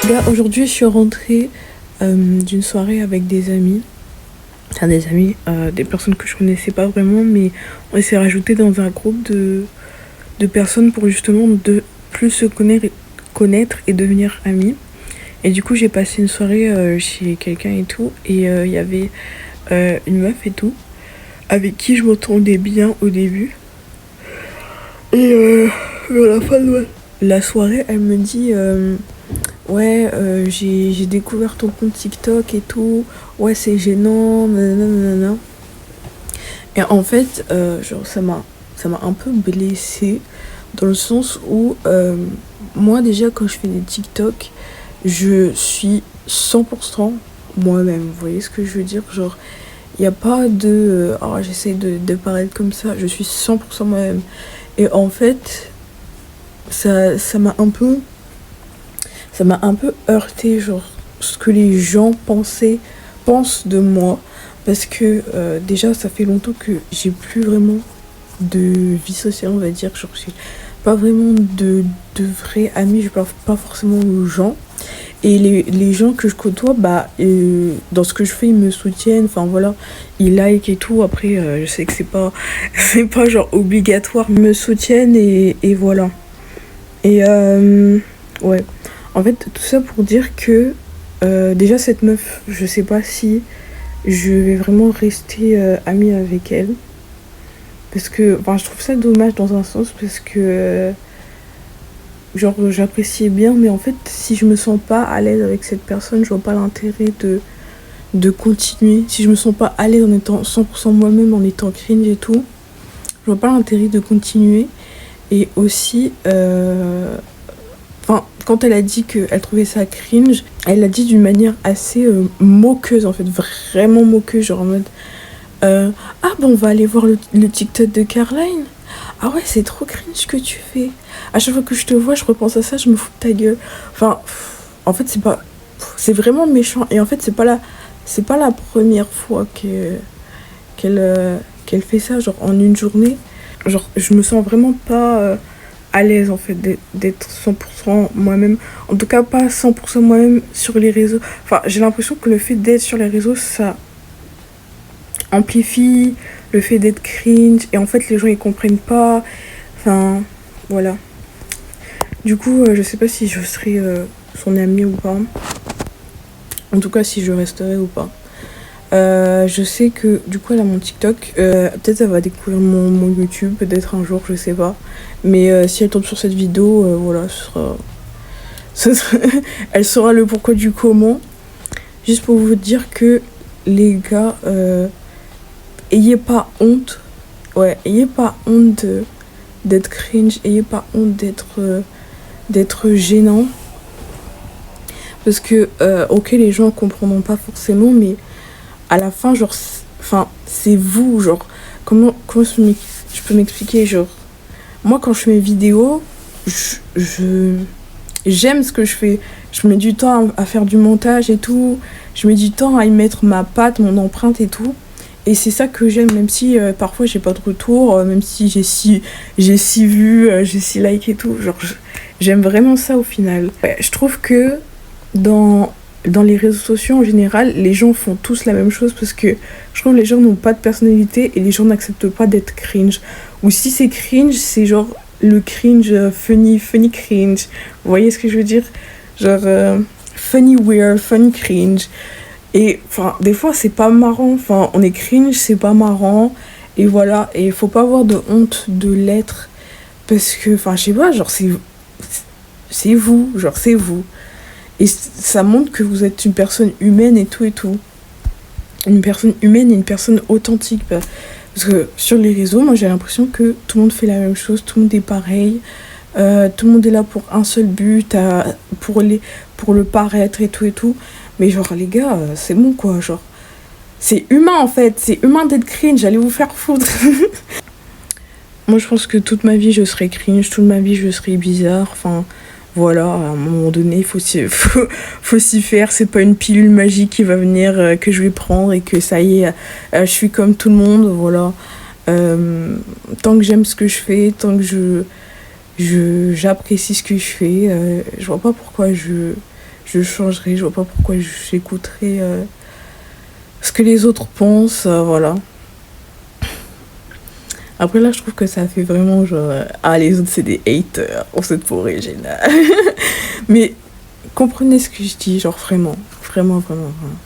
Là, aujourd'hui, je suis rentrée d'une soirée avec des amis. Enfin, des amis, des personnes que je connaissais pas vraiment, mais on s'est rajouté dans un groupe de personnes pour justement de plus se connaître et devenir amis. Et du coup, j'ai passé une soirée chez quelqu'un et tout, et il y avait une meuf et tout, avec qui je m'entendais bien au début. Et à la fin de la soirée, elle me dit ouais, j'ai découvert ton compte TikTok et tout. Ouais, c'est gênant, nanana, nanana. Et en fait, genre, ça m'a un peu blessée dans le sens où moi, déjà, quand je fais des TikTok, je suis 100% moi-même. Vous voyez ce que je veux dire? Genre, il n'y a pas de oh, j'essaie de paraître comme ça. Je suis 100% moi-même. Et en fait, ça m'a un peu heurté, genre, ce que les gens pensent de moi. Parce que déjà, ça fait longtemps que j'ai plus vraiment de vie sociale, on va dire. Genre, j'ai pas vraiment de vrais amis, je parle pas forcément aux gens. Et les gens que je côtoie, bah, dans ce que je fais, ils me soutiennent. Enfin voilà, ils like et tout. Après, je sais que c'est pas genre obligatoire. Ils me soutiennent et voilà. Et ouais. En fait, tout ça pour dire que déjà cette meuf, je sais pas si je vais vraiment rester amie avec elle. Parce que, enfin, je trouve ça dommage dans un sens parce que, genre, j'appréciais bien, mais en fait, si je me sens pas à l'aise avec cette personne, je vois pas l'intérêt de continuer. Si je me sens pas à l'aise en étant 100% moi-même, en étant cringe et tout, je vois pas l'intérêt de continuer. Et aussi, enfin, quand elle a dit qu'elle trouvait ça cringe, elle l'a dit d'une manière assez moqueuse, en fait, vraiment moqueuse, genre en mode ah bon, on va aller voir le TikTok de Caroline. Ah ouais, c'est trop cringe que tu fais. À chaque fois que je te vois, je repense à ça, je me fous de ta gueule. Enfin, en fait, c'est vraiment méchant. Et en fait, c'est pas la première fois qu'elle fait ça, genre en une journée. Genre, je me sens vraiment pas à l'aise en fait d'être 100% moi-même. En tout cas, pas 100% moi-même sur les réseaux. Enfin, j'ai l'impression que le fait d'être sur les réseaux, ça amplifie le fait d'être cringe. Et en fait, les gens ils comprennent pas. Enfin, voilà. Du coup, je sais pas si je serai son amie ou pas. En tout cas, si je resterai ou pas. Je sais que du coup elle a mon TikTok, peut-être elle va découvrir mon YouTube, peut-être un jour, je sais pas. Mais si elle tombe sur cette vidéo, voilà, elle saura le pourquoi du comment. Juste pour vous dire que les gars, ayez pas honte. Ouais, ayez pas honte d'être cringe, ayez pas honte d'être gênant. Parce que, ok, les gens comprendront pas forcément, mais à la fin, genre, enfin, c'est vous, genre, comment je peux m'expliquer, genre, moi, quand je fais mes vidéos, j'aime ce que je fais. Je mets du temps à faire du montage et tout, je mets du temps à y mettre ma patte, mon empreinte et tout, et c'est ça que j'aime, même si parfois j'ai pas de retour, même si j'ai 6 vues, j'ai 6 likes et tout, genre, j'aime vraiment ça au final. Ouais, je trouve que dans les réseaux sociaux en général, les gens font tous la même chose parce que je trouve que les gens n'ont pas de personnalité et les gens n'acceptent pas d'être cringe. Ou si c'est cringe, c'est genre le cringe funny cringe. Vous voyez ce que je veux dire? Genre funny weird, funny cringe. Et enfin, des fois c'est pas marrant. Enfin, on est cringe, c'est pas marrant. Et voilà, et il faut pas avoir de honte de l'être parce que, enfin, je sais pas, genre c'est vous, genre c'est vous. Et ça montre que vous êtes une personne humaine et tout et tout. Une personne humaine et une personne authentique. Parce que sur les réseaux, moi j'ai l'impression que tout le monde fait la même chose, tout le monde est pareil. Tout le monde est là pour un seul but, pour le paraître et tout et tout. Mais genre les gars, c'est bon quoi, genre. C'est humain en fait, c'est humain d'être cringe, allez vous faire foutre. Moi je pense que toute ma vie je serai cringe, toute ma vie je serai bizarre, enfin... Voilà, à un moment donné, il faut s'y faire. C'est pas une pilule magique qui va venir, que je vais prendre et que ça y est, je suis comme tout le monde. Voilà. Tant que j'aime ce que je fais, tant que j'apprécie ce que je fais, je vois pas pourquoi je je changerai, je vois pas pourquoi j'écouterais ce que les autres pensent, voilà. Après là, je trouve que ça fait vraiment genre, ah, les autres c'est des haters, on sait pas original. Mais comprenez ce que je dis, genre vraiment, vraiment, vraiment, vraiment.